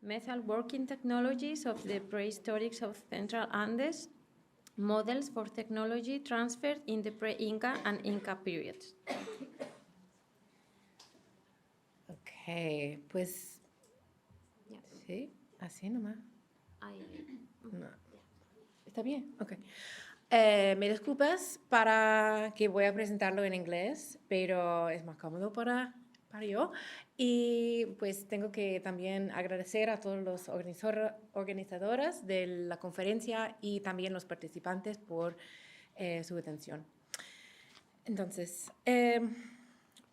Metalworking technologies of the prehistoric of Central Andes, models for technology transferred in the pre-Inca and Inca periods. Ok, pues Yeah. sí, así nomás. No. ¿Está bien? Ok. Me disculpas para que voy a presentarlo en inglés, pero es más cómodo para yo. Y pues tengo que también agradecer a todos los organizadores de la conferencia y también los participantes por su atención. Entonces,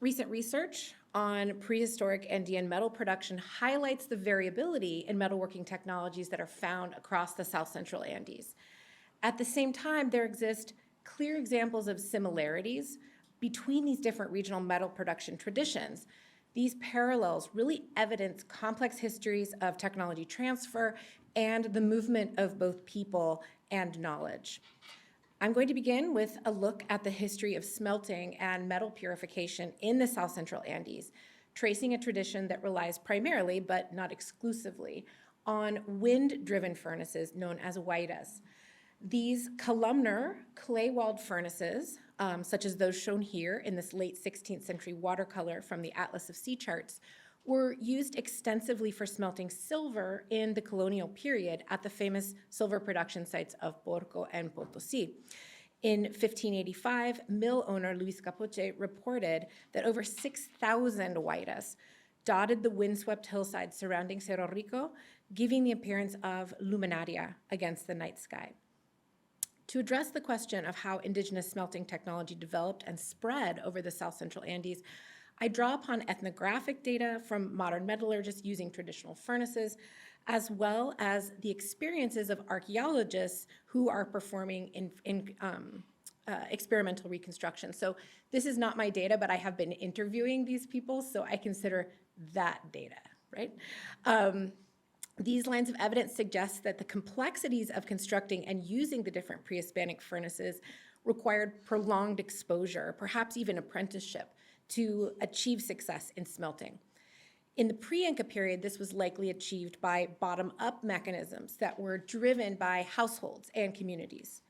recent research on prehistoric Andean metal production highlights the variability in metalworking technologies that are found across the South Central Andes. At the same time, there exist clear examples of similarities between these different regional metal production traditions. These parallels really evidence complex histories of technology transfer and the movement of both people and knowledge. I'm going to begin with a look at the history of smelting and metal purification in the South Central Andes, tracing a tradition that relies primarily, but not exclusively, on wind-driven furnaces known as huayras. These columnar clay-walled furnaces, such as those shown here in this late 16th century watercolor from the Atlas of Sea Charts, were used extensively for smelting silver in the colonial period at the famous silver production sites of Porco and Potosí. In 1585, mill owner Luis Capoche reported that over 6,000 huayras dotted the windswept hillsides surrounding Cerro Rico, giving the appearance of luminaria against the night sky. To address the question of how indigenous smelting technology developed and spread over the South Central Andes, I draw upon ethnographic data from modern metallurgists using traditional furnaces, as well as the experiences of archaeologists who are performing experimental reconstruction. So this is not my data, but I have been interviewing these people, so I consider that data, right? These lines of evidence suggest that the complexities of constructing and using the different pre-Hispanic furnaces required prolonged exposure, perhaps even apprenticeship, to achieve success in smelting. In the pre-Inca period, this was likely achieved by bottom-up mechanisms that were driven by households and communities.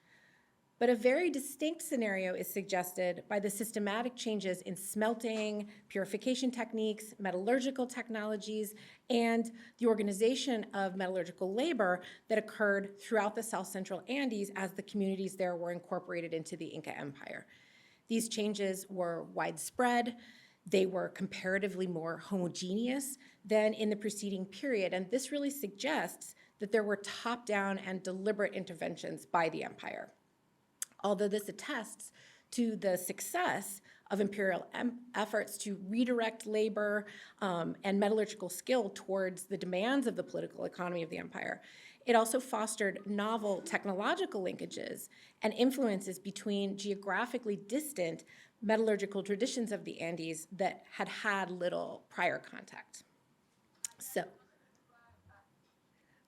But a very distinct scenario is suggested by the systematic changes in smelting, purification techniques, metallurgical technologies, and the organization of metallurgical labor that occurred throughout the South Central Andes as the communities there were incorporated into the Inca Empire. These changes were widespread. They were comparatively more homogeneous than in the preceding period, and this really suggests that there were top-down and deliberate interventions by the empire. Although this attests to the success of imperial efforts to redirect labor and metallurgical skill towards the demands of the political economy of the empire, it also fostered novel technological linkages and influences between geographically distant metallurgical traditions of the Andes that had had little prior contact. So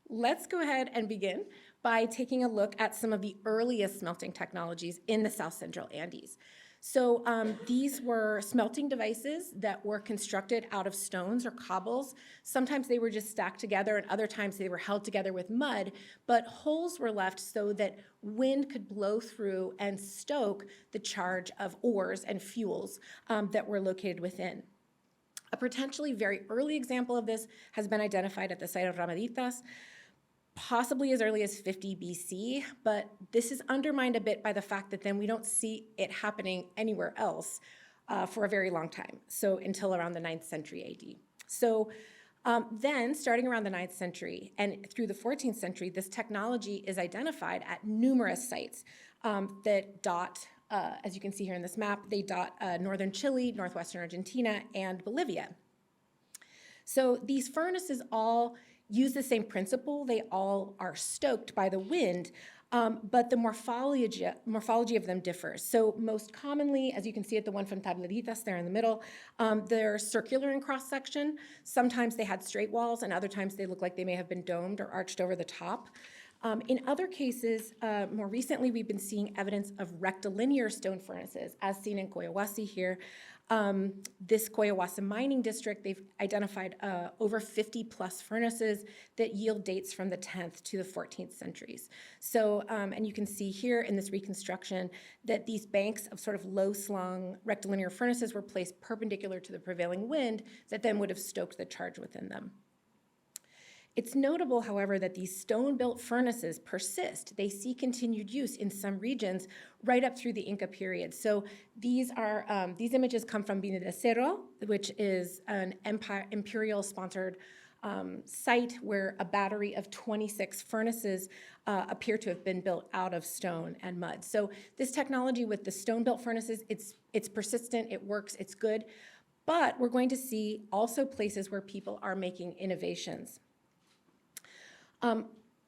let's go ahead and begin by taking a look at some of the earliest smelting technologies in the South Central Andes. So these were smelting devices that were constructed out of stones or cobbles. Sometimes they were just stacked together, and other times they were held together with mud, but holes were left so that wind could blow through and stoke the charge of ores and fuels that were located within. A potentially very early example of this has been identified at the site of Ramaditas, possibly as early as 50 BC, but this is undermined a bit by the fact that then we don't see it happening anywhere else for a very long time, so until around the 9th century AD. So then, starting around the 9th century and through the 14th century, this technology is identified at numerous sites that dot, as you can see here in this map, they dot northern Chile, northwestern Argentina, and Bolivia. So these furnaces all use the same principle. They all are stoked by the wind, but the morphology of them differs. So most commonly, as you can see at the one from Tableritas there in the middle, they're circular in cross-section. Sometimes they had straight walls, and other times they look like they may have been domed or arched over the top. In other cases, more recently, we've been seeing evidence of rectilinear stone furnaces, as seen in Coyahuasi here, This Coyahuasi mining district, they've identified over 50 plus furnaces that yield dates from the 10th to the 14th centuries. So, and you can see here in this reconstruction that these banks of sort of low-slung rectilinear furnaces were placed perpendicular to the prevailing wind that then would have stoked the charge within them. It's notable, however, that these stone-built furnaces persist. They see continued use in some regions right up through the Inca period. So these images come from Mina de Cerro, which is an imperial-sponsored site where a battery of 26 furnaces appear to have been built out of stone and mud. So this technology with the stone-built furnaces, it's persistent, it works, it's good, but we're going to see also places where people are making innovations.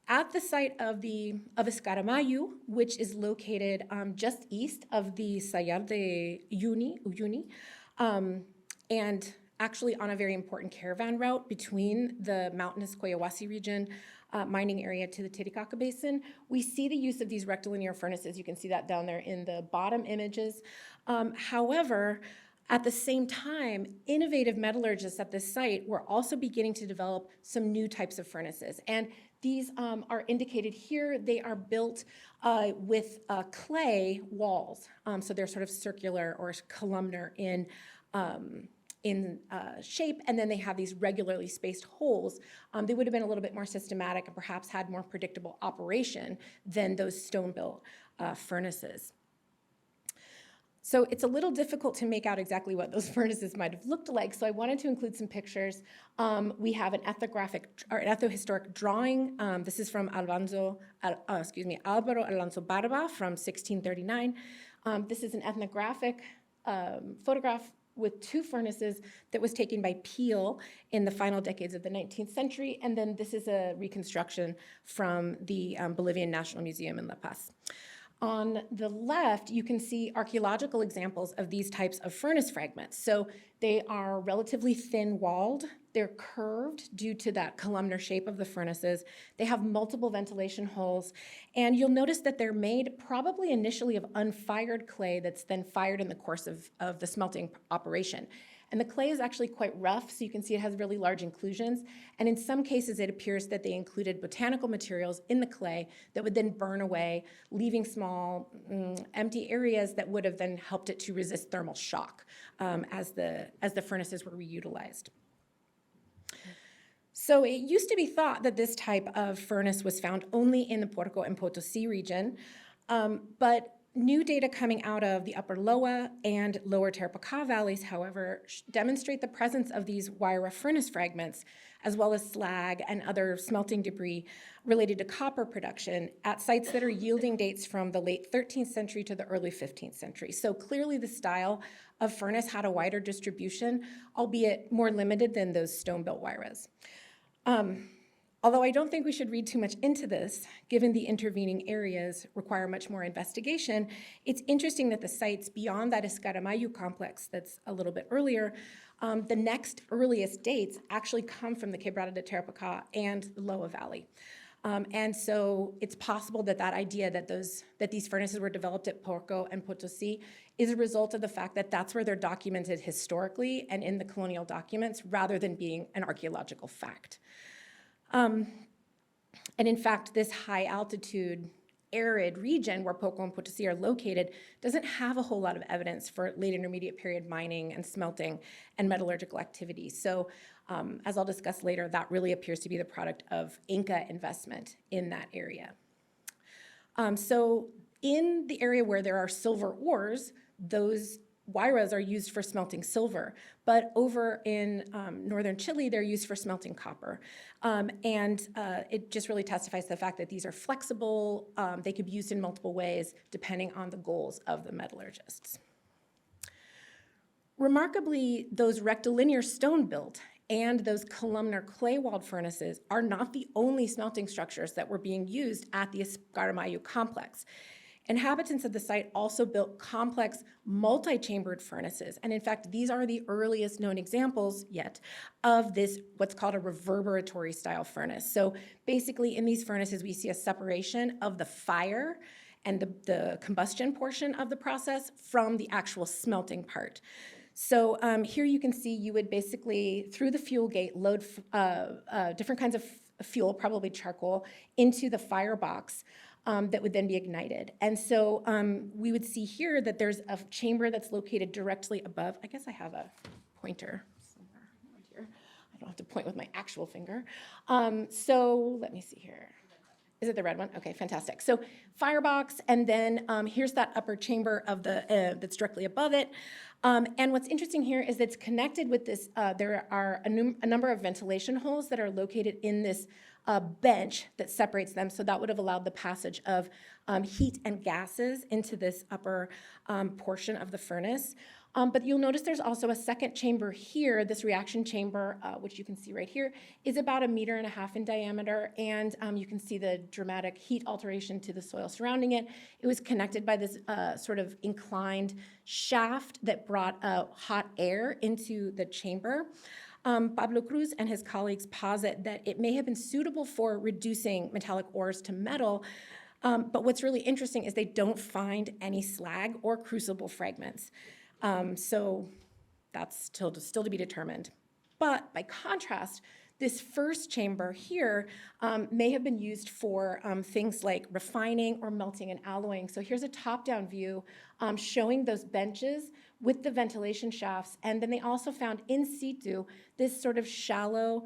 At the site of Escaramuyo, which is located just east of the Sayar de Uyuni, and actually on a very important caravan route between the mountainous Coyahuasi region mining area to the Titicaca Basin, we see the use of these rectilinear furnaces. You can see that down there in the bottom images. However, at the same time, innovative metallurgists at this site were also beginning to develop some new types of furnaces. And these are indicated here. They are built with clay walls. So they're sort of circular or columnar in shape, and then they have these regularly spaced holes. They would have been a little bit more systematic and perhaps had more predictable operation than those stone-built furnaces. So it's a little difficult to make out exactly what those furnaces might have looked like, so I wanted to include some pictures. We have an ethohistoric drawing. This is from Álvaro Alonso Barba from 1639. This is an ethnographic photograph with two furnaces that was taken by Peel in the final decades of the 19th century, and then this is a reconstruction from the Bolivian National Museum in La Paz. On the left, you can see archaeological examples of these types of furnace fragments. So they are relatively thin-walled. They're curved due to that columnar shape of the furnaces. They have multiple ventilation holes. And you'll notice that they're made probably initially of unfired clay that's then fired in the course of the smelting operation. And the clay is actually quite rough, so you can see it has really large inclusions. And in some cases, it appears that they included botanical materials in the clay that would then burn away, leaving small, empty areas that would have then helped it to resist thermal shock as the furnaces were reutilized. So it used to be thought that this type of furnace was found only in the Puerto and Potosi region, but new data coming out of the Upper Loa and Lower Tarapacá valleys, however, demonstrate the presence of these Huayra furnace fragments, as well as slag and other smelting debris related to copper production at sites that are yielding dates from the late 13th century to the early 15th century. So clearly the style of furnace had a wider distribution, albeit more limited than those stone-built Huayras. Although I don't think we should read too much into this, given the intervening areas require much more investigation, it's interesting that the sites beyond that Escaramuyo complex that's a little bit earlier, the next earliest dates actually come from the Quebrada de Tarapacá and the Loa Valley. And so it's possible that that idea that these furnaces were developed at Puerto and Potosi is a result of the fact that that's where they're documented historically and in the colonial documents, rather than being an archaeological fact. And in fact, this high altitude arid region where Poco and Potosi are located doesn't have a whole lot of evidence for late intermediate period mining and smelting and metallurgical activity. So as I'll discuss later, that really appears to be the product of Inca investment in that area. So in the area where there are silver ores, those Huayras are used for smelting silver, but over in northern Chile, they're used for smelting copper. It just really testifies to the fact that these are flexible. They could be used in multiple ways depending on the goals of the metallurgists. Remarkably, those rectilinear stone-built and those columnar clay-walled furnaces are not the only smelting structures that were being used at the Escaramuyo complex. Inhabitants of the site also built complex multi-chambered furnaces, and in fact, these are the earliest known examples yet of this, what's called a reverberatory style furnace. So basically in these furnaces, we see a separation of the fire and the combustion portion of the process from the actual smelting part. So here you can see you would basically, through the fuel gate, load different kinds of fuel, probably charcoal, into the firebox that would then be ignited. And so we would see here that there's a chamber that's located directly above. I guess I have a pointer somewhere around here. I don't have to point with my actual finger. So let me see here. Is it the red one? Okay, fantastic. So firebox, and then here's that upper chamber of the that's directly above it. And what's interesting here is that it's connected with this. There are a number of ventilation holes that are located in this bench that separates them. So that would have allowed the passage of heat and gases into this upper portion of the furnace. But you'll notice there's also a second chamber here. This reaction chamber, which you can see right here, is about 1.5 meters in diameter, and you can see the dramatic heat alteration to the soil surrounding it. It was connected by this sort of inclined shaft that brought hot air into the chamber. Pablo Cruz and his colleagues posit that it may have been suitable for reducing metallic ores to metal, but what's really interesting is they don't find any slag or crucible fragments. So that's still to be determined. But by contrast, this first chamber here may have been used for things like refining or melting and alloying. So here's a top-down view showing those benches with the ventilation shafts. And then they also found in situ this sort of shallow,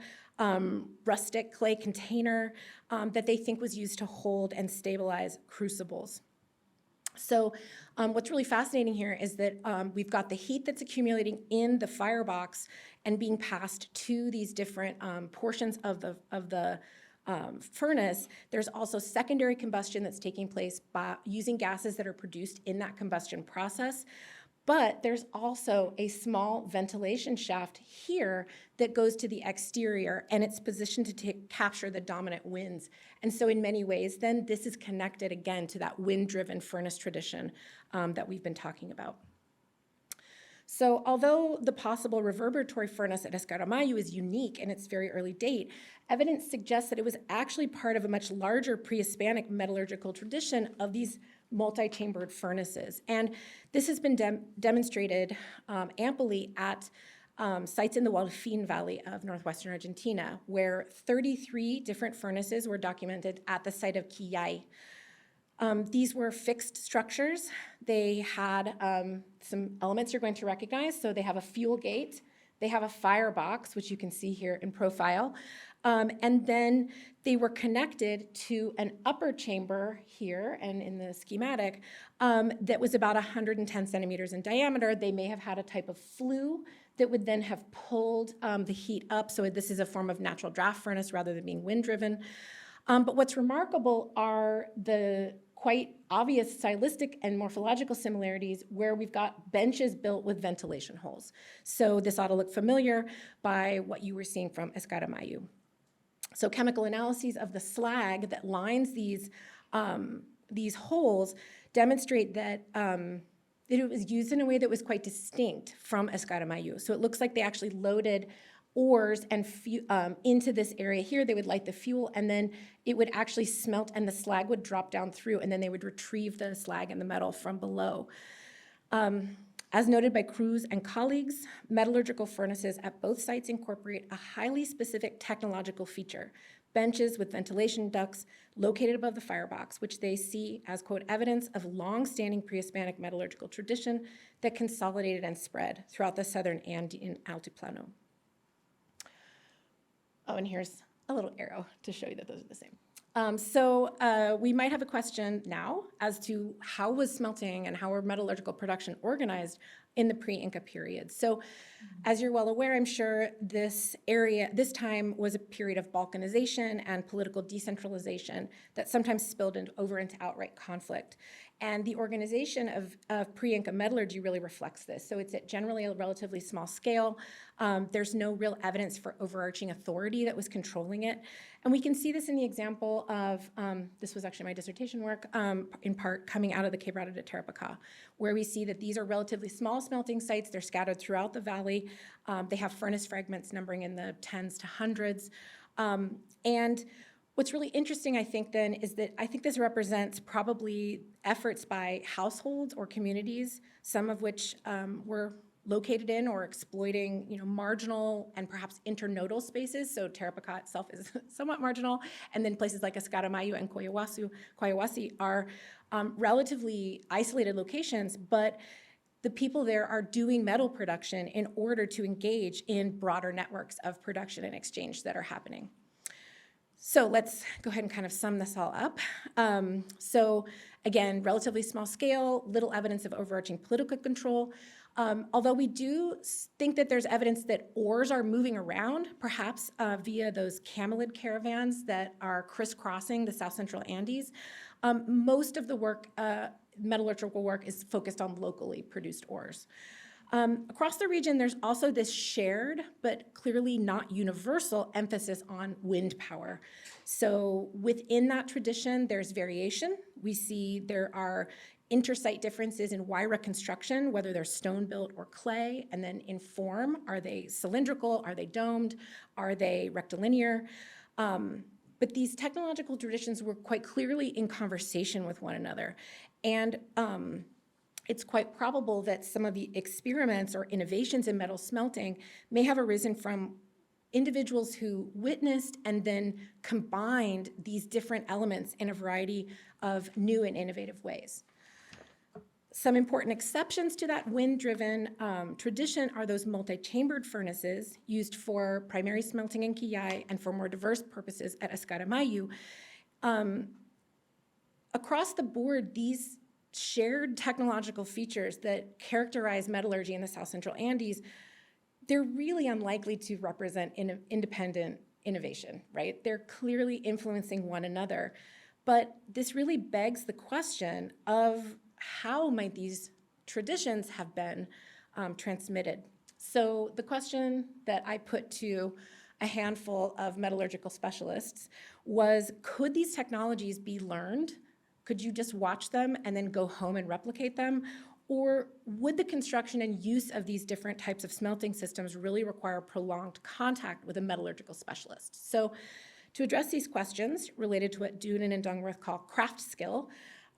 rustic clay container that they think was used to hold and stabilize crucibles. So what's really fascinating here is that we've got the heat that's accumulating in the firebox and being passed to these different portions of the furnace. There's also secondary combustion that's taking place by using gases that are produced in that combustion process. But there's also a small ventilation shaft here that goes to the exterior, and it's positioned to capture the dominant winds. And so in many ways, then, this is connected again to that wind-driven furnace tradition that we've been talking about. So although the possible reverberatory furnace at Escáramayo is unique in its very early date, evidence suggests that it was actually part of a much larger pre-Hispanic metallurgical tradition of these multi-chambered furnaces. And this has been demonstrated amply at sites in the Hualfín Valley of northwestern Argentina, where 33 different furnaces were documented at the site of Quillay. These were fixed structures. They had some elements you're going to recognize. So they have a fuel gate, they have a firebox, which you can see here in profile, and then they were connected to an upper chamber here and in the schematic that was about 110 centimeters in diameter. They may have had a type of flue that would then have pulled the heat up. So this is a form of natural draft furnace rather than being wind-driven. But what's remarkable are the quite obvious stylistic and morphological similarities where we've got benches built with ventilation holes. So this ought to look familiar by what you were seeing from Escáramayo. So chemical analyses of the slag that lines these holes demonstrate that it was used in a way that was quite distinct from Escáramayo. So it looks like they actually loaded ores and into this area here. They would light the fuel, and then it would actually smelt, and the slag would drop down through, and then they would retrieve the slag and the metal from below. As noted by Cruz and colleagues, metallurgical furnaces at both sites incorporate a highly specific technological feature, benches with ventilation ducts located above the firebox, which they see as, quote, evidence of long-standing pre-Hispanic metallurgical tradition that consolidated and spread throughout the southern Andean Altiplano. Oh, and here's a little arrow to show you that those are the same. So we might have a question now as to how was smelting and how were metallurgical production organized in the pre-Inca period. So as you're well aware, I'm sure this time was a period of balkanization and political decentralization that sometimes spilled over into outright conflict. And the organization of pre-Inca metallurgy really reflects this. So it's at generally a relatively small scale. There's no real evidence for overarching authority that was controlling it. And we can see this in the example of, this was actually my dissertation work, in part coming out of the Quebrada de Tarapaca, where we see that these are relatively small smelting sites. They're scattered throughout the valley. They have furnace fragments numbering in the tens to hundreds. And what's really interesting, I think, then, is that I think this represents probably efforts by households or communities, some of which were located in or exploiting, marginal and perhaps internodal spaces. So Tarapacá itself is somewhat marginal, and then places like Escáramayo and Coyahuasi are relatively isolated locations, but the people there are doing metal production in order to engage in broader networks of production and exchange that are happening. So let's go ahead and kind of sum this all up. So again, relatively small scale, little evidence of overarching political control. Although we do think that there's evidence that ores are moving around, perhaps via those camelid caravans that are crisscrossing the South Central Andes. Most of the work, metallurgical work, is focused on locally produced ores. Across the region, there's also this shared, but clearly not universal, emphasis on wind power. So within that tradition, there's variation. We see there are intersite differences in Huayra construction, whether they're stone-built or clay, and then in form. Are they cylindrical? Are they domed? Are they rectilinear? But these technological traditions were quite clearly in conversation with one another. And it's quite probable that some of the experiments or innovations in metal smelting may have arisen from individuals who witnessed and then combined these different elements in a variety of new and innovative ways. Some important exceptions to that wind-driven tradition are those multi-chambered furnaces used for primary smelting in Quillay and for more diverse purposes at Escáramayo. Across the board, these shared technological features that characterize metallurgy in the South Central Andes, they're really unlikely to represent independent innovation, right? They're clearly influencing one another. But this really begs the question of how might these traditions have been transmitted? So the question that I put to a handful of metallurgical specialists was, could these technologies be learned? Could you just watch them and then go home and replicate them? Or would the construction and use of these different types of smelting systems really require prolonged contact with a metallurgical specialist? So to address these questions related to what Doonan and Dungworth call craft skill,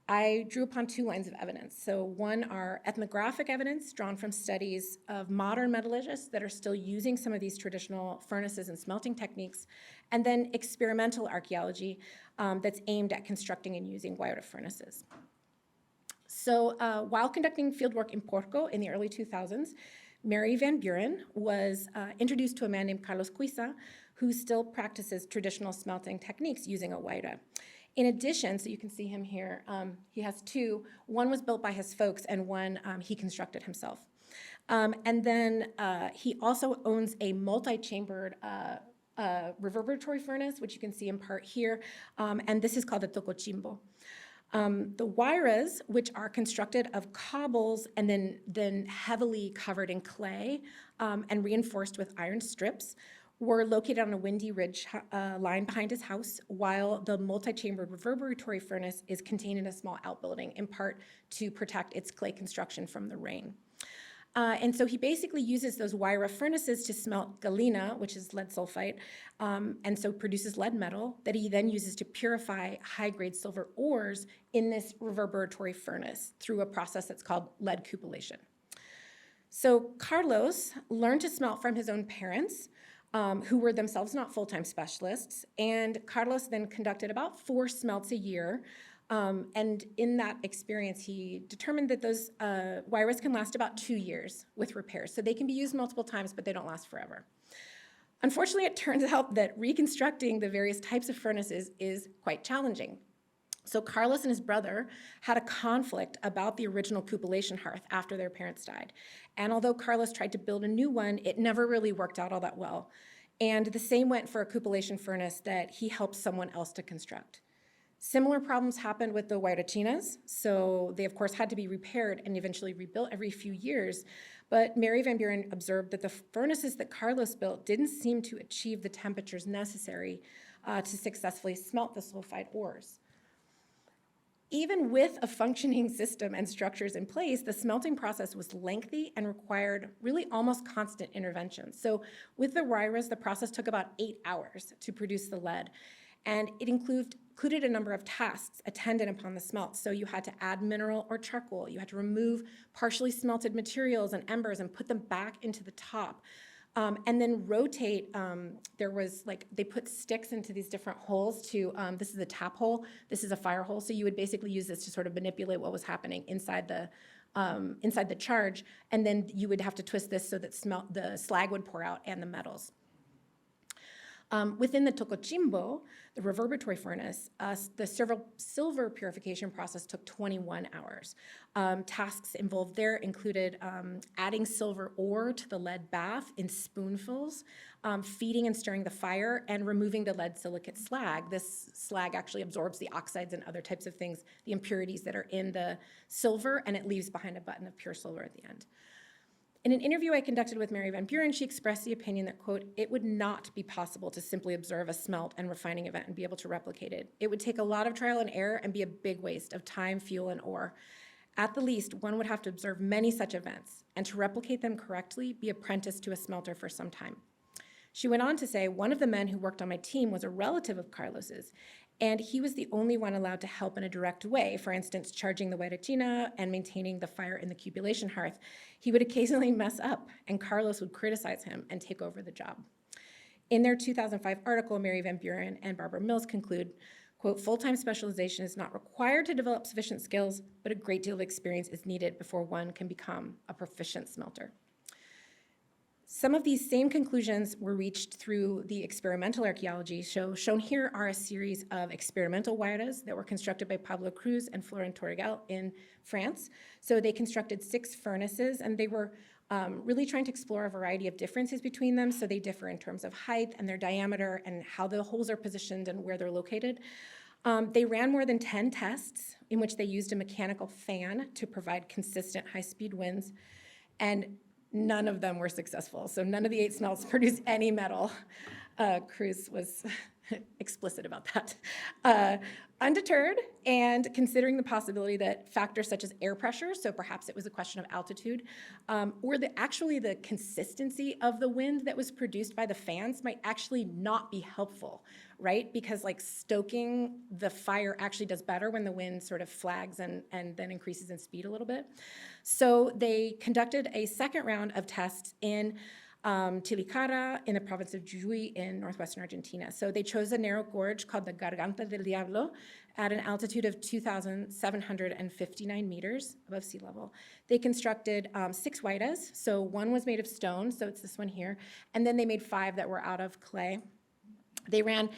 I drew upon two lines of evidence. So one are ethnographic evidence drawn from studies of modern metallurgists that are still using some of these traditional furnaces and smelting techniques, and then experimental archaeology that's aimed at constructing and using Huayra furnaces. So while conducting fieldwork in Porco in the early 2000s, Mary Van Buren was introduced to a man named Carlos Cuisa, who still practices traditional smelting techniques using a Huayra. In addition, so you can see him here, he has two. One was built by his folks and one he constructed himself. And then he also owns a multi-chambered reverberatory furnace, which you can see in part here, and this is called the Tocochimbo. The Huayras, which are constructed of cobbles and then heavily covered in clay and reinforced with iron strips, were located on a windy ridge line behind his house, while the multi-chambered reverberatory furnace is contained in a small outbuilding, in part to protect its clay construction from the rain. And so he basically uses those Huayra furnaces to smelt galena, which is lead sulfite, and so produces lead metal that he then uses to purify high-grade silver ores in this reverberatory furnace through a process that's called lead cupellation. So Carlos learned to smelt from his own parents, who were themselves not full-time specialists, and Carlos then conducted about 4 smelts a year, and in that experience, he determined that those Huayras can last about 2 years with repairs. So they can be used multiple times, but they don't last forever. Unfortunately, it turns out that reconstructing the various types of furnaces is quite challenging. So Carlos and his brother had a conflict about the original cupellation hearth after their parents died. And although Carlos tried to build a new one, it never really worked out all that well. And the same went for a cupellation furnace that he helped someone else to construct. Similar problems happened with the Huayrachinas, so they of course had to be repaired and eventually rebuilt every few years, but Mary Van Buren observed that the furnaces that Carlos built didn't seem to achieve the temperatures necessary to successfully smelt the sulfide ores. Even with a functioning system and structures in place, the smelting process was lengthy and required really almost constant intervention. So with the Huayras, the process took about 8 hours to produce the lead. And it included a number of tasks attendant upon the smelt. So you had to add mineral or charcoal. You had to remove partially smelted materials and embers and put them back into the top. And then rotate, there was like, they put sticks into these different holes to, this is a tap hole, this is a fire hole. So you would basically use this to sort of manipulate what was happening inside the charge. And then you would have to twist this so that the slag would pour out and the metals. Within the tocochimbo, the reverberatory furnace, the silver purification process took 21 hours. Tasks involved there included adding silver ore to the lead bath in spoonfuls, feeding and stirring the fire, and removing the lead silicate slag. This slag actually absorbs the oxides and other types of things, the impurities that are in the silver, and it leaves behind a button of pure silver at the end. In an interview I conducted with Mary Van Buren, she expressed the opinion that, quote, it would not be possible to simply observe a smelt and refining event and be able to replicate it. It would take a lot of trial and error and be a big waste of time, fuel, and ore. At the least, one would have to observe many such events, and to replicate them correctly, be apprenticed to a smelter for some time. She went on to say, one of the men who worked on my team was a relative of Carlos's, and he was the only one allowed to help in a direct way, for instance, charging the huayrachina and maintaining the fire in the cupulation hearth. He would occasionally mess up, and Carlos would criticize him and take over the job. In their 2005 article, Mary Van Buren and Barbara Mills conclude, quote, full-time specialization is not required to develop sufficient skills, but a great deal of experience is needed before one can become a proficient smelter. Some of these same conclusions were reached through the experimental archaeology. So shown here are a series of experimental huayras that were constructed by Pablo Cruz and Florent Torrigal in France. So they constructed 6 furnaces, and they were really trying to explore a variety of differences between them. So they differ in terms of height and their diameter and how the holes are positioned and where they're located. They ran more than 10 tests in which they used a mechanical fan to provide consistent high-speed winds, and none of them were successful. So none of the 8 smelts produced any metal. Cruz was explicit about that. Undeterred, and considering the possibility that factors such as air pressure, so perhaps it was a question of altitude, or actually the consistency of the wind that was produced by the fans might actually not be helpful, right? Because like stoking the fire actually does better when the wind sort of flags and then increases in speed a little bit. So they conducted a second round of tests in Tilicara in the province of Jujuy in northwestern Argentina. So they chose a narrow gorge called the Garganta del Diablo at an altitude of 2,759 meters above sea level. They constructed 6 huayras. So one was made of stone, so it's this one here, and then they made 5 that were out of clay. They ran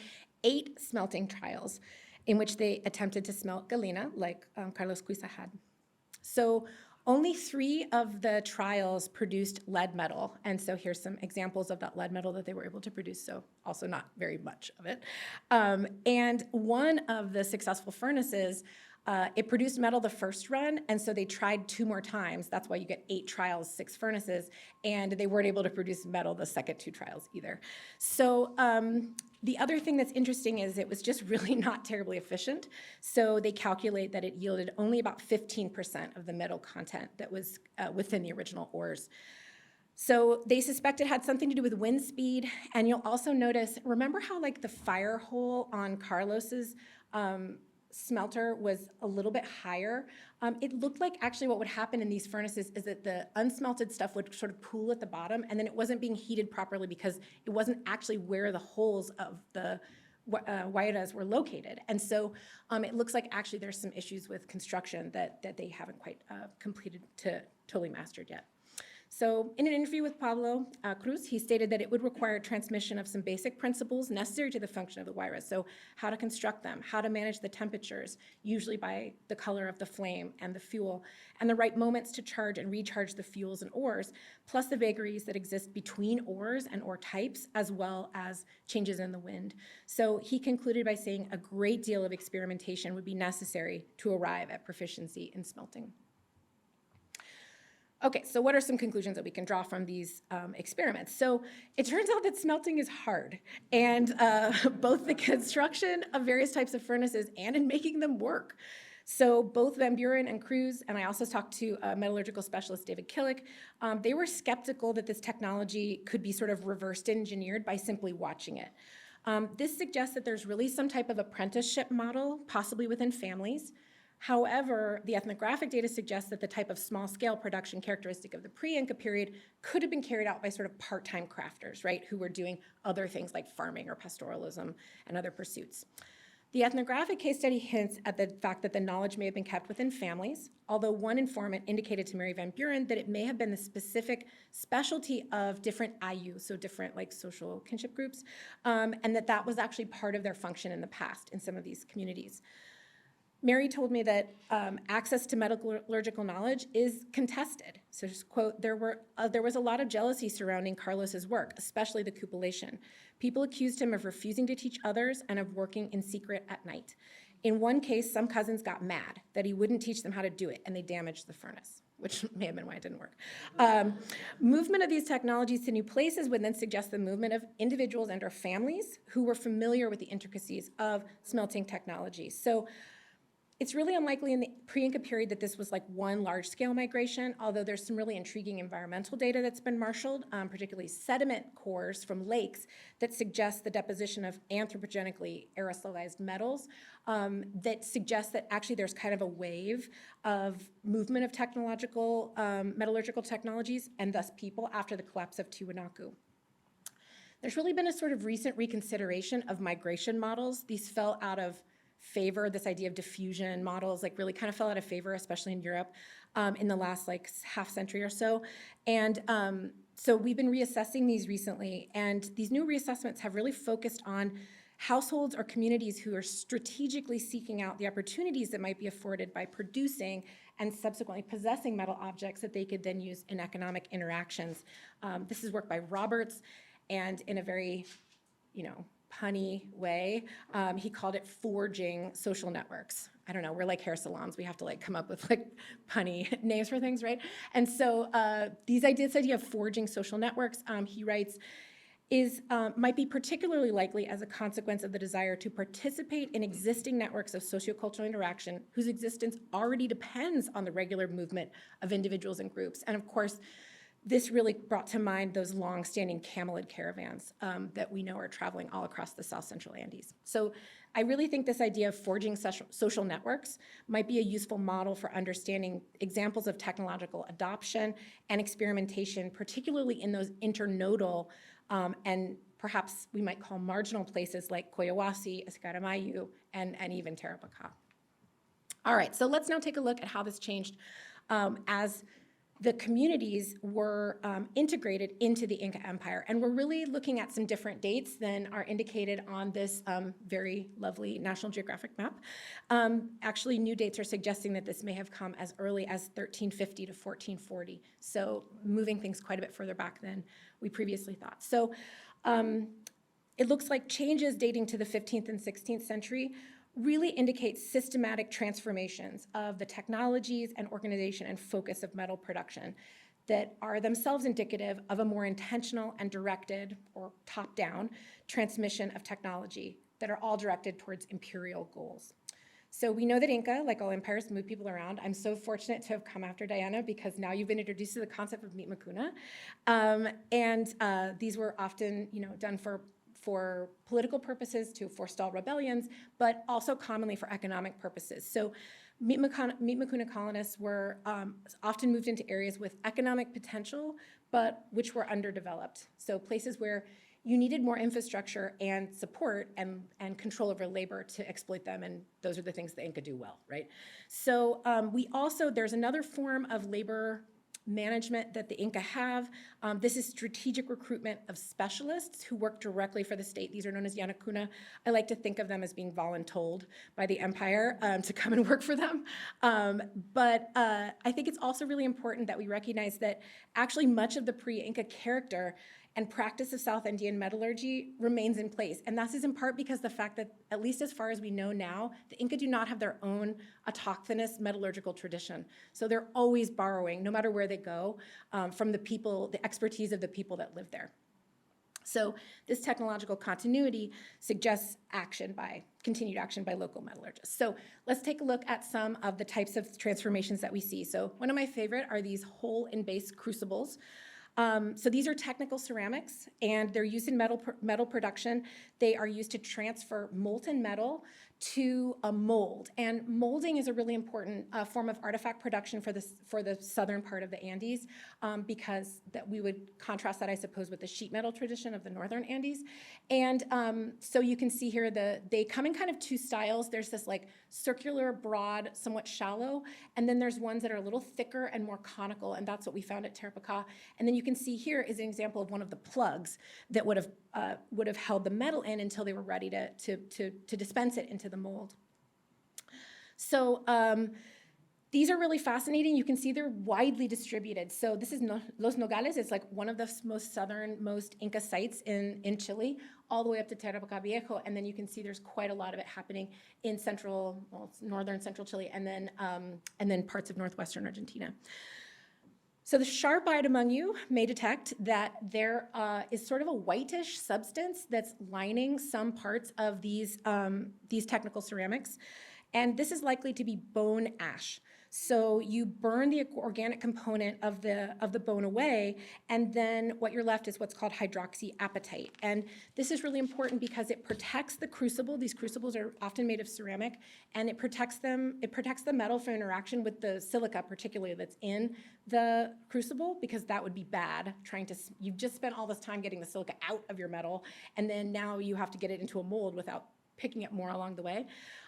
8 smelting trials in which they attempted to smelt galena, like Carlos Cuisa had. So only 3 of the trials produced lead metal, and so here's some examples of that lead metal that they were able to produce, so also not very much of it. And one of the successful furnaces, it produced metal the first run, and so they tried 2 more times. That's why you get 8 trials, 6 furnaces, and they weren't able to produce metal the second 2 trials either. So the other thing that's interesting is it was just really not terribly efficient. So they calculate that it yielded only about 15% of the metal content that was within the original ores. So they suspect it had something to do with wind speed. And you'll also notice, remember how like the fire hole on Carlos's smelter was a little bit higher? It looked like actually what would happen in these furnaces is that the unsmelted stuff would sort of pool at the bottom, and then it wasn't being heated properly because it wasn't actually where the holes of the huayras were located. And so it looks like actually there's some issues with construction that they haven't quite completed to totally mastered yet. So in an interview with Pablo Cruz, he stated that it would require transmission of some basic principles necessary to the function of the huayras. So how to construct them, how to manage the temperatures, usually by the color of the flame and the fuel, and the right moments to charge and recharge the fuels and ores, plus the vagaries that exist between ores and ore types, as well as changes in the wind. So he concluded by saying a great deal of experimentation would be necessary to arrive at proficiency in smelting. Okay, so what are some conclusions that we can draw from these experiments? So it turns out that smelting is hard, and both the construction of various types of furnaces and in making them work. So both Van Buren and Cruz, and I also talked to metallurgical specialist David Killick, they were skeptical that this technology could be sort of reversed engineered by simply watching it. This suggests that there's really some type of apprenticeship model, possibly within families. However, the ethnographic data suggests that the type of small-scale production characteristic of the pre-Inca period could have been carried out by sort of part-time crafters, right, who were doing other things like farming or pastoralism and other pursuits. The ethnographic case study hints at the fact that the knowledge may have been kept within families, although one informant indicated to Mary Van Buren that it may have been the specific specialty of different IU, so different like social kinship groups, and that was actually part of their function in the past in some of these communities. Mary told me that access to metallurgical knowledge is contested. So just quote, there was a lot of jealousy surrounding Carlos's work, especially the cupellation. People accused him of refusing to teach others and of working in secret at night. In one case, some cousins got mad that he wouldn't teach them how to do it, and they damaged the furnace, which may have been why it didn't work. Movement of these technologies to new places would then suggest the movement of individuals and/or families who were familiar with the intricacies of smelting technology. So it's really unlikely in the pre-Inca period that this was like one large-scale migration, although there's some really intriguing environmental data that's been marshaled, particularly sediment cores from lakes that suggest the deposition of anthropogenically aerosolized metals that suggest that actually there's kind of a wave of movement of technological, metallurgical technologies and thus people after the collapse of Tiwanaku. There's really been a sort of recent reconsideration of migration models. These fell out of favor, this idea of diffusion models like really kind of fell out of favor, especially in Europe in the last like half century or so. And so we've been reassessing these recently, and these new reassessments have really focused on households or communities who are strategically seeking out the opportunities that might be afforded by producing and subsequently possessing metal objects that they could then use in economic interactions. This is work by Roberts, and in a very, punny way, he called it forging social networks. I don't know, we're like hair salons. We have to like come up with like punny names for things, right? And so this idea of forging social networks, he writes, might be particularly likely as a consequence of the desire to participate in existing networks of sociocultural interaction whose existence already depends on the regular movement of individuals and groups. And of course, this really brought to mind those long-standing camelid caravans that we know are traveling all across the South Central Andes. So I really think this idea of forging social networks might be a useful model for understanding examples of technological adoption and experimentation, particularly in those internodal and perhaps we might call marginal places like Coyahuasi, Escaramayu, and even Tarapaca. All right, so let's now take a look at how this changed as the communities were integrated into the Inca Empire. And we're really looking at some different dates than are indicated on this very lovely National Geographic map. Actually, new dates are suggesting that this may have come as early as 1350 to 1440. So moving things quite a bit further back than we previously thought. So it looks like changes dating to the 15th and 16th century really indicates systematic transformations of the technologies and organization and focus of metal production that are themselves indicative of a more intentional and directed or top-down transmission of technology that are all directed towards imperial goals. So we know that Inca, like all empires, move people around. I'm so fortunate to have come after Diana because now you've been introduced to the concept of mitmakuna. These were often, done for political purposes to forestall rebellions, but also commonly for economic purposes. So mitmakuna colonists were often moved into areas with economic potential, but which were underdeveloped. So places where you needed more infrastructure and support and control over labor to exploit them, and those are the things the Inca do well, right? So there's another form of labor management that the Inca have. This is strategic recruitment of specialists who work directly for the state. These are known as yanakuna. I like to think of them as being voluntold by the empire to come and work for them. But I think it's also really important that we recognize that actually much of the pre-Inca character and practice of South Andean metallurgy remains in place. And this is in part because the fact that, at least as far as we know now, the Inca do not have their own autochthonous metallurgical tradition. So they're always borrowing, no matter where they go, from the people, the expertise of the people that live there. So this technological continuity suggests continued action by local metallurgists. So let's take a look at some of the types of transformations that we see. So one of my favorite are these hole-in-base crucibles. So these are technical ceramics, and they're used in metal production. They are used to transfer molten metal to a mold. And molding is a really important form of artifact production for the southern part of the Andes, because that we would contrast that, I suppose, with the sheet metal tradition of the northern Andes. And so you can see here they come in kind of two styles. There's this like circular, broad, somewhat shallow, and then there's ones that are a little thicker and more conical, and that's what we found at Tarapacá. And then you can see here is an example of one of the plugs that would have held the metal in until they were ready to dispense it into the mold. So these are really fascinating. You can see they're widely distributed. So this is Los Nogales. It's like one of the most southernmost Inca sites in Chile, all the way up to Tarapacá Viejo. And then you can see there's quite a lot of it happening in northern central Chile, and then parts of northwestern Argentina. So the sharp-eyed among you may detect that there is sort of a whitish substance that's lining some parts of these technical ceramics, and this is likely to be bone ash. So you burn the organic component of the bone away, and then what you're left is what's called hydroxyapatite. And this is really important because it protects the crucible. These crucibles are often made of ceramic, and it protects them. It protects the metal from interaction with the silica, particularly that's in the crucible, because that would be bad. You've just spent all this time getting the silica out of your metal, and then now you have to get it into a mold without picking up more along the way.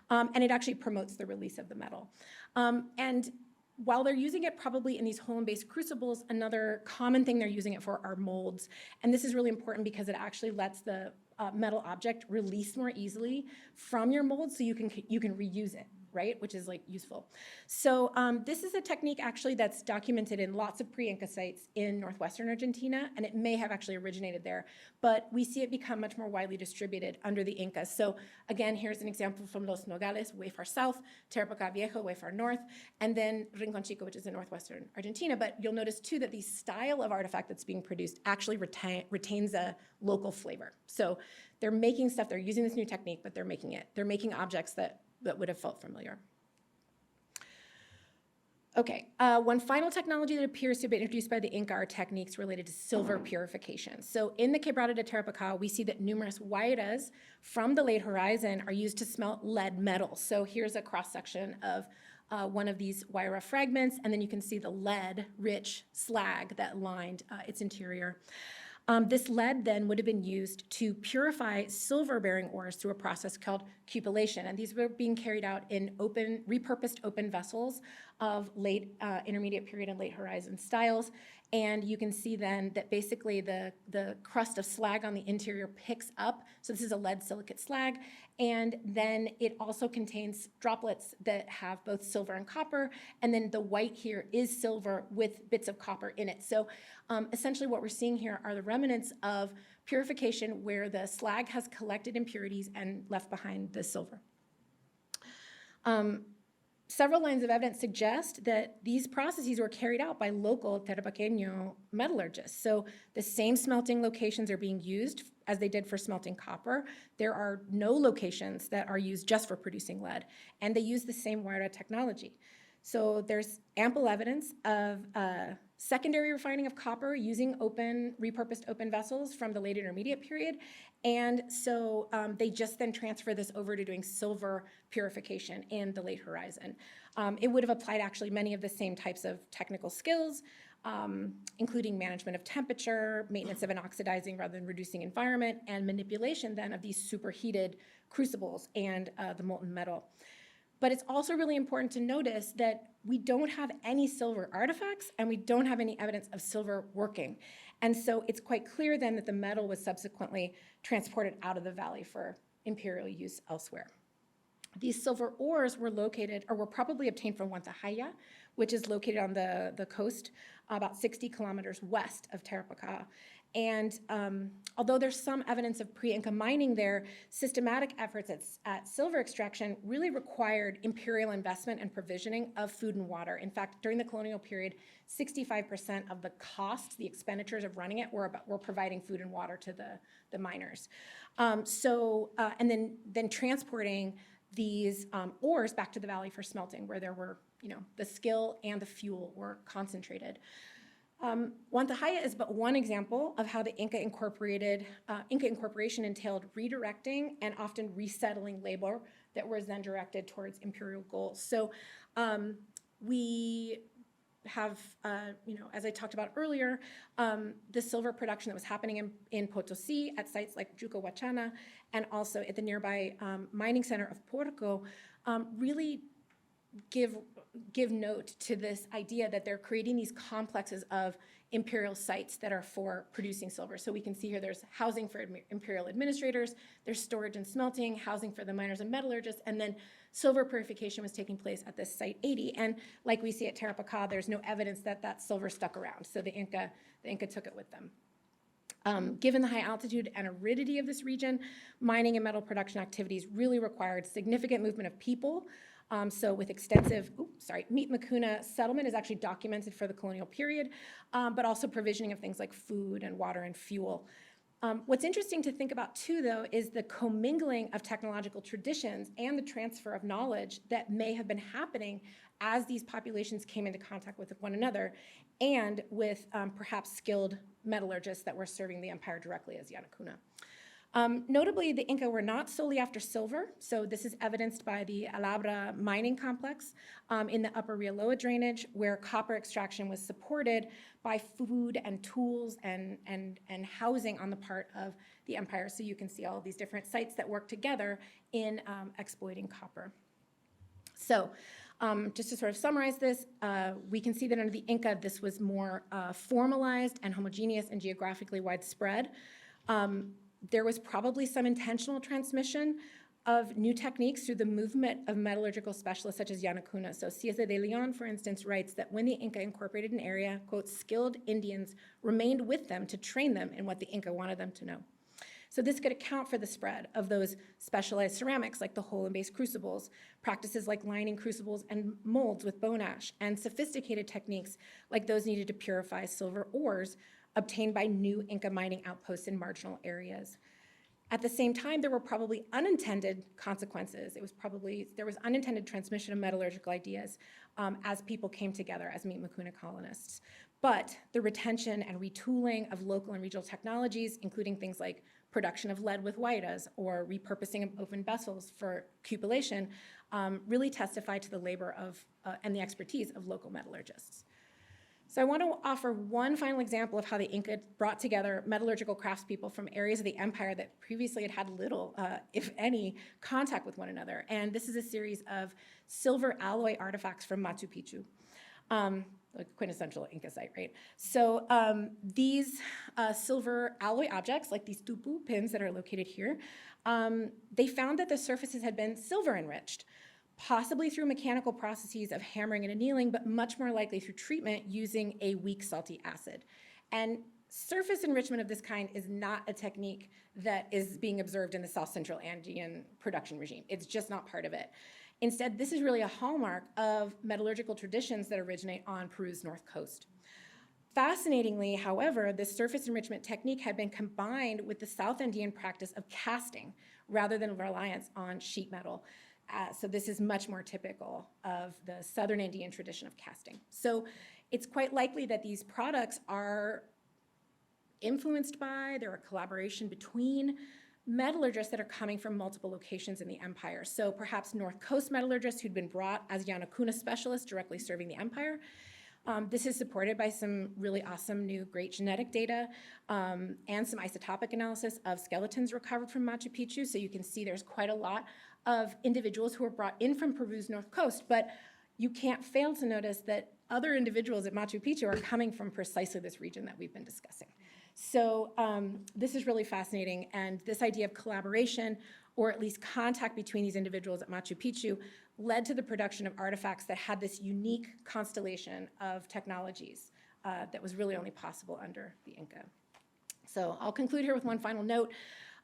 And it actually promotes the release of the metal. And while they're using it probably in these hole-and-based crucibles, another common thing they're using it for are molds. And this is really important because it actually lets the metal object release more easily from your mold, so you can reuse it, right? Which is like useful. So this is a technique actually that's documented in lots of pre-Inca sites in northwestern Argentina, and it may have actually originated there, but we see it become much more widely distributed under the Incas. So again, here's an example from Los Nogales, way far south, Tarapacá Viejo, way far north, and then Rincon Chico, which is in northwestern Argentina. But you'll notice too that the style of artifact that's being produced actually retains a local flavor. So they're making stuff, they're using this new technique, but they're making objects that would have felt familiar. Okay, one final technology that appears to have been introduced by the Inca are techniques related to silver purification. So in the Quebrada de Tarapacá, we see that numerous huayras from the late Horizon are used to smelt lead metal. So here's a cross-section of one of these huayra fragments, and then you can see the lead-rich slag that lined its interior. This lead then would have been used to purify silver-bearing ores through a process called cupellation, and these were being carried out in repurposed open vessels of late intermediate period and late horizon styles. And you can see then that basically the crust of slag on the interior picks up. So this is a lead silicate slag. And then it also contains droplets that have both silver and copper. And then the white here is silver with bits of copper in it. So essentially what we're seeing here are the remnants of purification where the slag has collected impurities and left behind the silver. Several lines of evidence suggest that these processes were carried out by local Tarapaqueño metallurgists. So the same smelting locations are being used as they did for smelting copper. There are no locations that are used just for producing lead, and they use the same huayra technology. So there's ample evidence of secondary refining of copper using repurposed open vessels from the late intermediate period. And so they just then transfer this over to doing silver purification in the late horizon. It would have applied actually many of the same types of technical skills, including management of temperature, maintenance of an oxidizing rather than reducing environment, and manipulation then of these superheated crucibles and the molten metal. But it's also really important to notice that we don't have any silver artifacts and we don't have any evidence of silver working. And so it's quite clear then that the metal was subsequently transported out of the valley for imperial use elsewhere. These silver ores were probably obtained from Huantahaya, which is located on the coast about 60 kilometers west of Tarapacá. And although there's some evidence of pre-Inca mining there, systematic efforts at silver extraction really required imperial investment and provisioning of food and water. In fact, during the colonial period, 65% of the costs, the expenditures of running it, were providing food and water to the miners. And then transporting these ores back to the valley for smelting, where there were, the skill and the fuel were concentrated. Huantahaya is but one example of how the Inca incorporation entailed redirecting and often resettling labor that was then directed towards imperial goals. So we have, as I talked about earlier, the silver production that was happening in Potosi at sites like Jucahuachana and also at the nearby mining center of Porco really give note to this idea that they're creating these complexes of imperial sites that are for producing silver. So we can see here there's housing for imperial administrators, there's storage and smelting, housing for the miners and metallurgists, and then silver purification was taking place at this site 80. And like we see at Tarapaca, there's no evidence that that silver stuck around. So the Inca took it with them. Given the high altitude and aridity of this region, mining and metal production activities really required significant movement of people. So with extensive, Meet Makuna settlement is actually documented for the colonial period, but also provisioning of things like food and water and fuel. What's interesting to think about too, though, is the commingling of technological traditions and the transfer of knowledge that may have been happening as these populations came into contact with one another and with perhaps skilled metallurgists that were serving the empire directly as Yanacuna. Notably, the Inca were not solely after silver, so this is evidenced by the Alabra mining complex in the upper Rio Loa drainage, where copper extraction was supported by food and tools and housing on the part of the empire. So you can see all these different sites that work together in exploiting copper. So just to sort of summarize this, we can see that under the Inca, this was more formalized and homogeneous and geographically widespread. There was probably some intentional transmission of new techniques through the movement of metallurgical specialists such as Yanacuna. So Cieza de Leon, for instance, writes that when the Inca incorporated an area, quote, skilled Indians remained with them to train them in what the Inca wanted them to know. So this could account for the spread of those specialized ceramics like the hole and base crucibles, practices like lining crucibles and molds with bone ash, and sophisticated techniques like those needed to purify silver ores obtained by new Inca mining outposts in marginal areas. At the same time, there were probably unintended consequences. There was unintended transmission of metallurgical ideas as people came together as Meet Makuna colonists. But the retention and retooling of local and regional technologies, including things like production of lead with huayras or repurposing of open vessels for cupellation, really testify to the labor of and the expertise of local metallurgists. So I want to offer one final example of how the Inca brought together metallurgical craftspeople from areas of the empire that previously had little, if any, contact with one another. And this is a series of silver alloy artifacts from Machu Picchu. Like quintessential Inca site, right? So these silver alloy objects, like these tupu pins that are located here, they found that the surfaces had been silver enriched, possibly through mechanical processes of hammering and annealing, but much more likely through treatment using a weak salty acid. And surface enrichment of this kind is not a technique that is being observed in the South Central Andean production regime. It's just not part of it. Instead, this is really a hallmark of metallurgical traditions that originate on Peru's north coast. Fascinatingly, however, this surface enrichment technique had been combined with the South Andean practice of casting rather than reliance on sheet metal. So this is much more typical of the Southern Andean tradition of casting. So it's quite likely that these products are influenced by, they're a collaboration between metallurgists that are coming from multiple locations in the empire. So perhaps North Coast metallurgists who'd been brought as Yanacuna specialists directly serving the empire. This is supported by some really awesome new great genetic data and some isotopic analysis of skeletons recovered from Machu Picchu. So you can see there's quite a lot of individuals who were brought in from Peru's north coast, but you can't fail to notice that other individuals at Machu Picchu are coming from precisely this region that we've been discussing. So this is really fascinating, and this idea of collaboration, or at least contact between these individuals at Machu Picchu, led to the production of artifacts that had this unique constellation of technologies that was really only possible under the Inca. So I'll conclude here with one final note.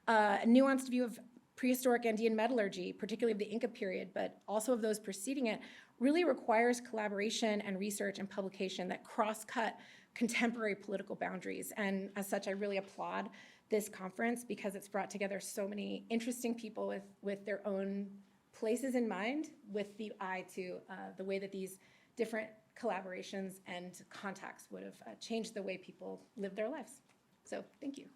A nuanced view of prehistoric Andean metallurgy, particularly of the Inca period, but also of those preceding it, really requires collaboration and research and publication that cross-cut contemporary political boundaries. And as such, I really applaud this conference because it's brought together so many interesting people with their own places in mind, with the eye to the way that these different collaborations and contacts would have changed the way people live their lives. So thank you.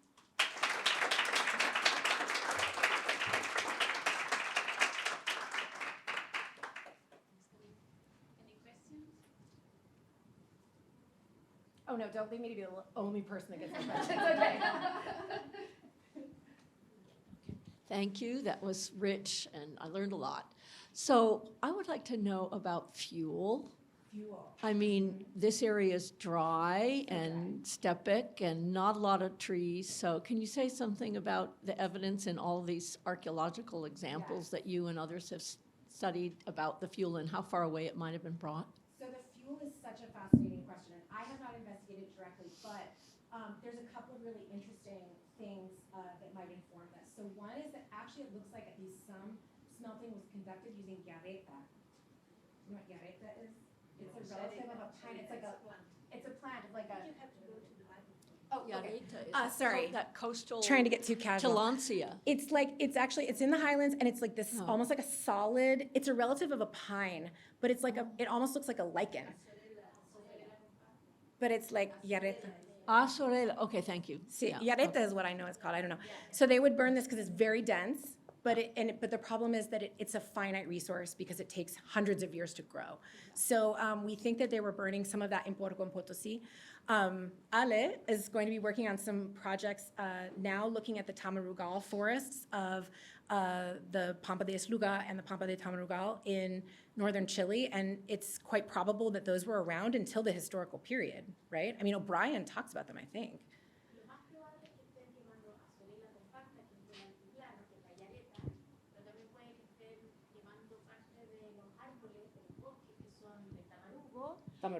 Oh, no, don't leave me to be the only person that gets my questions. Okay. Thank you. That was rich, and I learned a lot. So I would like to know about fuel. Fuel. I mean, this area is dry and steppe and not a lot of trees. So can you say something about the evidence in all these archaeological examples that you and others have studied about the fuel and how far away it might have been brought? So the fuel is such a fascinating question, and I have not investigated directly, but there's a couple of really interesting things that might inform this. So one is that actually it looks like at least some smelting was conducted using yareta. You know what yareta is? It's a relative of a pine. It's like a, it's a plant. It's like a. Oh, okay. Sorry. That coastal. Trying to get too casual. Tillandsia. It's like, it's actually, it's in the highlands, and it's like this, almost like a solid, it's a relative of a pine, but it's like a, it almost looks like a lichen. But it's like yareta. Sorella. Okay, thank you. See, Yeah, yareta okay. is what I know it's called, I don't know. So they would burn this because it's very dense, but but the problem is that it's a finite resource because it takes hundreds of years to grow. So we think that they were burning some of that in Puerto and Potosi. Ale is going to be working on some projects now looking at the Tamarugal forests of the Pampa de Esluga and the Pampa de Tamarugal in northern Chile, and it's quite probable that those were around until the historical period, right? I mean, O'Brien talks about them, I think.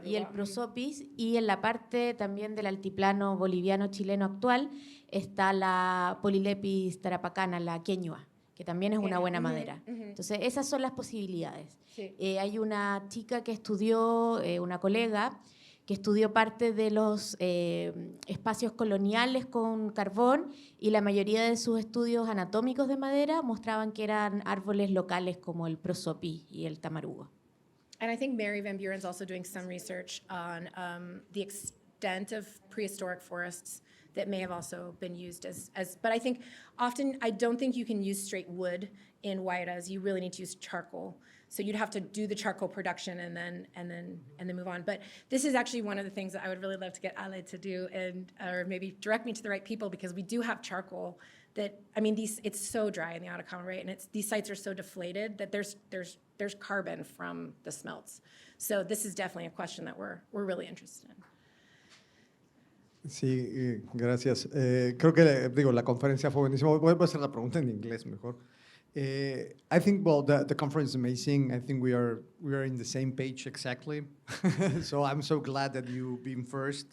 Y el prosopis, y en la parte también del altiplano boliviano-chileno actual está la Polylepis tarapacana, la queñua, que también es una buena madera. Entonces, esas son las posibilidades. Sí. Hay una chica que estudió, una colega, que estudió parte de los espacios coloniales con carbón, y la mayoría de sus estudios anatómicos de madera mostraban que eran árboles locales como el prosopis y el tamarugo. And I think Mary Van Buren's also doing some research on the extent of prehistoric forests that may have also been used as, but I think often, I don't think you can use straight wood in Guairas. You really need to use charcoal. So you'd have to do the charcoal production and then move on. But this is actually one of the things that I would really love to get Ale to do, and or maybe direct me to the right people, because we do have charcoal that, I mean, it's so dry in the Atacama, right? And these sites are so deflated that there's carbon from the smelts. So this is definitely a question that we're really interested in. Sí, gracias. Creo que, digo, la conferencia fue buenísima. Voy a hacer la pregunta en inglés mejor. I think, well, the conference is amazing. I think we are in the same page exactly. So I'm so glad that you've been first.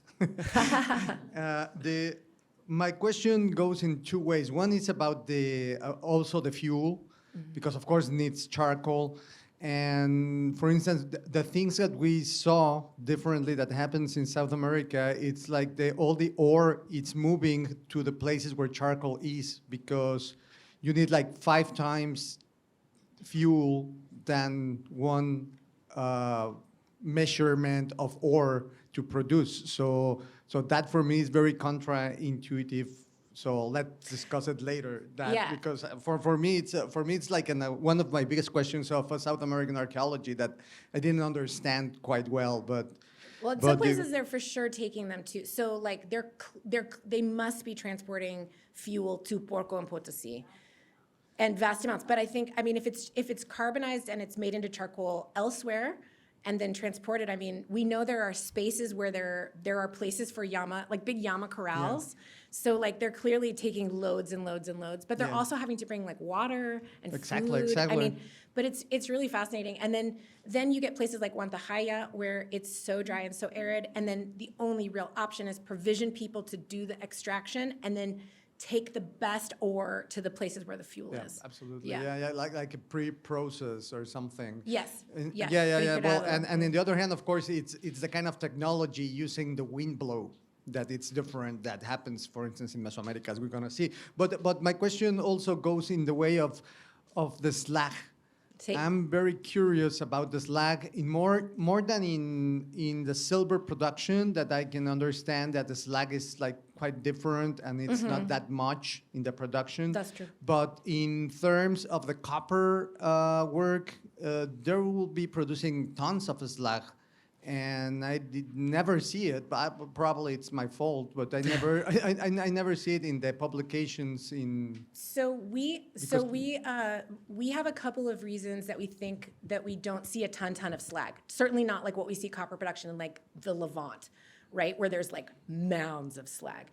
My question goes in two ways. One is about also the fuel, because of course it needs charcoal. And for instance, the things that we saw differently that happens in South America, it's like all the ore, it's moving to the places where charcoal is, because you need like 5 times fuel than one measurement of ore to produce. So that for me is very counterintuitive. So let's discuss it later. Because for me it's like one of my biggest questions of South American archaeology that I didn't understand quite well. But in some places they're for sure taking them too. So like they must be transporting fuel to Puerto and Potosi, and vast amounts. But I think, I mean, if it's carbonized and it's made into charcoal elsewhere and then transported, I mean, we know there are spaces where there are places for llama, like big llama corrals. Yeah. So like they're clearly taking loads and loads and loads, but they're also having to bring like water and food. Exactly. I mean, but it's really fascinating. And then you get places like Huantahaya where it's so dry and so arid, and then the only real option is provision people to do the extraction and then take the best ore to the places where the fuel is. Absolutely. Yeah, like a pre-process or something. Yes. Yeah. Well, and on the other hand, of course, it's the kind of technology using the wind blow that it's different, that happens, for instance, in Mesoamerica, as we're going to see. But my question also goes in the way of the slag. I'm very curious about the slag in more than in the silver production, that I can understand that the slag is like quite different and it's not that much in the production. That's true. But in terms of the copper work, there will be producing tons of slag. And I did never see it, but probably it's my fault. But I never, I never see it in the publications. So we have a couple of reasons that we think that we don't see a ton of slag. Certainly not like what we see copper production in like the Levant, right, where there's like mounds of slag.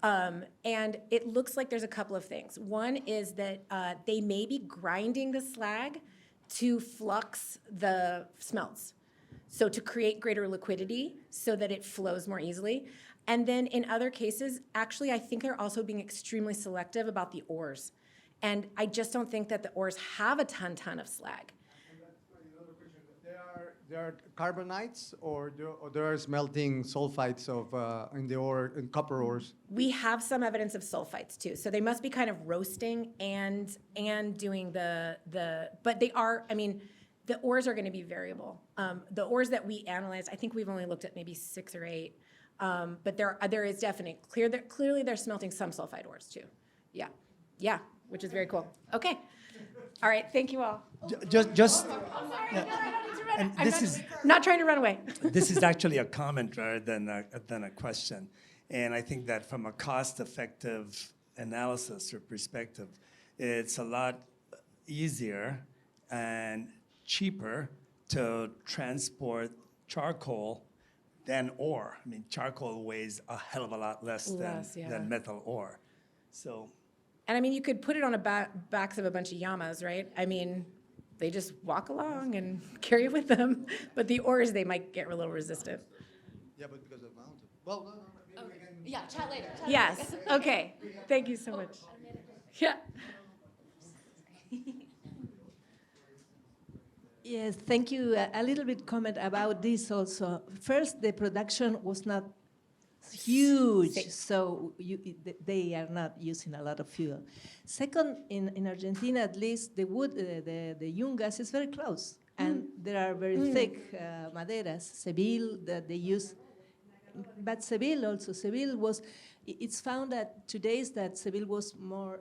And it looks like there's a couple of things. One is that they may be grinding the slag to flux the smelts. So to create greater liquidity so that it flows more easily. And then in other cases, actually, I think they're also being extremely selective about the ores. And I just don't think that the ores have a ton of slag. And that's another question. There are carbonites, or there are smelting sulfides of in the ore, in copper ores. We have some evidence of sulfites too. So they must be kind of roasting and doing but they are, I mean, the ores are going to be variable. The ores that we analyzed, I think we've only looked at maybe 6 or 8, but there is clearly they're smelting some sulfide ores too. Yeah, which is very cool. Okay, all right, thank you all. Just I'm not trying to run away. this is actually a comment rather than a question, and I think that from a cost-effective analysis or perspective, it's a lot easier and cheaper to transport charcoal than ore. I mean, charcoal weighs a hell of a lot less than metal ore. So, And I mean, you could put it on backs of a bunch of llamas, right? I mean, they just walk along and carry it with them. But the ores, they might get a little resistant. Yeah, but because of mountain. Well, no, maybe we can. Yeah, chat later. Yes, okay. Thank you so much. Yeah. Yes, thank you. A little bit comment about this also. First, the production was not huge, so they are not using a lot of fuel. Second, in Argentina at least, the wood, the yungas is very close, and there are very thick maderas, Seville, that they use. But Seville also, it's found that Seville was more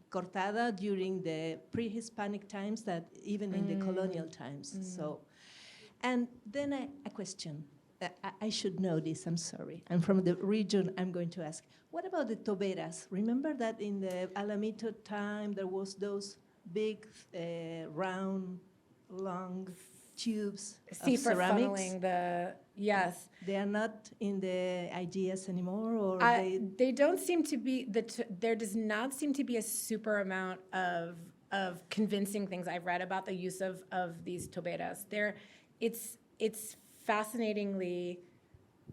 cortada during the pre-Hispanic times than even in the colonial times. So, and then a question. I should know this, I'm sorry. I'm from the region, I'm going to ask. What about the toberas? Remember that in the Alamito time, there was those big, round, long tubes of ceramics? Funneling yes. They are not in the ideas anymore, or they don't seem to be, there does not seem to be a super amount of convincing things I've read about the use of these toberas. It's fascinatingly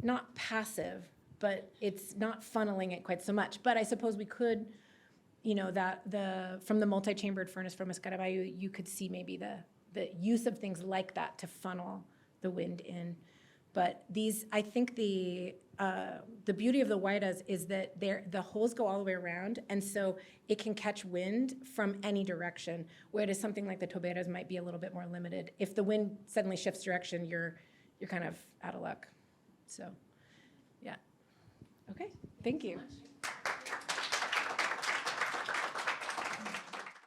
not passive, but it's not funneling it quite so much. But I suppose we could, from the multi-chambered furnace from Escarabajo, you could see maybe the use of things like that to funnel the wind in. But I think the beauty of the Huayras is that the holes go all the way around, and so it can catch wind from any direction, whereas something like the toberas might be a little bit more limited. If the wind suddenly shifts direction, you're kind of out of luck. So, yeah. Okay, thank you.